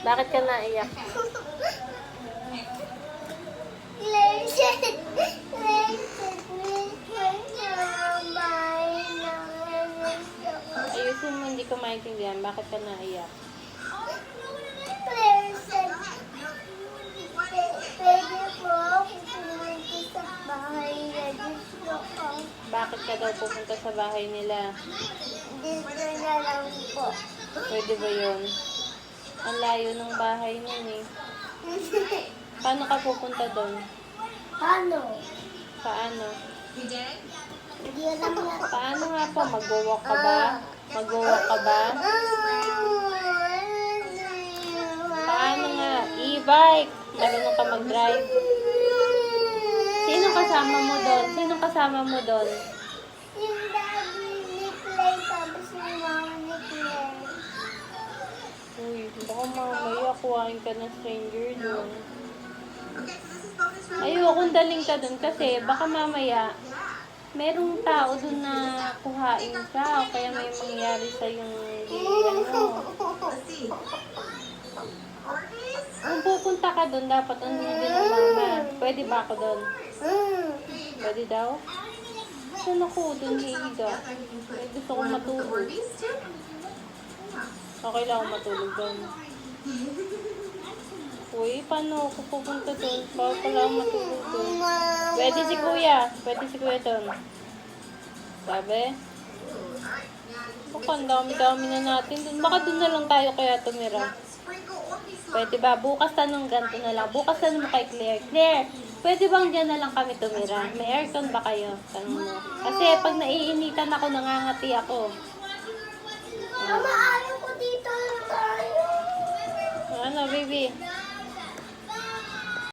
Bakit ka naiyak? Ayusin mo, hindi ko maintindihan. Bakit ka naiyak? Bakit ka daw pupunta sa bahay nila? Dito na lang po. Pwede ba yun? Ang layo ng bahay nun eh. Paano ka pupunta doon? Ano? Paano? Hindi alam na. Paano nga po? Mag-walk ka ba? Mag-walk ka ba? Paano nga? E-bike! Marunong ka mag-drive? Sino kasama mo doon? Sino kasama mo doon? Yung daddy ni Clay, tapos yung mama ni Clay. Uy, baka mamaya kuhain ka ng stranger doon. Ayokong daling ka doon kasi baka mamaya merong tao doon na kuhain ka o kaya may mangyari sa yung bilihan mo. Kung pupunta ka doon, dapat ano din ang mama. Pwede ba ako doon? Pwede daw? Saan ako doon hihiga? May gusto kong matulog. Okay lang ako matulog doon. Uy, paano ako pupunta doon? Bawal pala ako matulog doon. Pwede si kuya. Pwede si kuya doon. Sabi? Baka ang dami-dami na natin doon. Baka doon na lang tayo kaya tumira. Pwede ba? Bukas tanong ganito na lang. Bukas tanong mo kay Claire. Claire, pwede bang dyan na lang kami tumira? May aircon ba kayo? Tanong mo. Kasi pag naiinitan ako, nangangati ako. Mama, ayaw ko dito tayo. Ano, baby?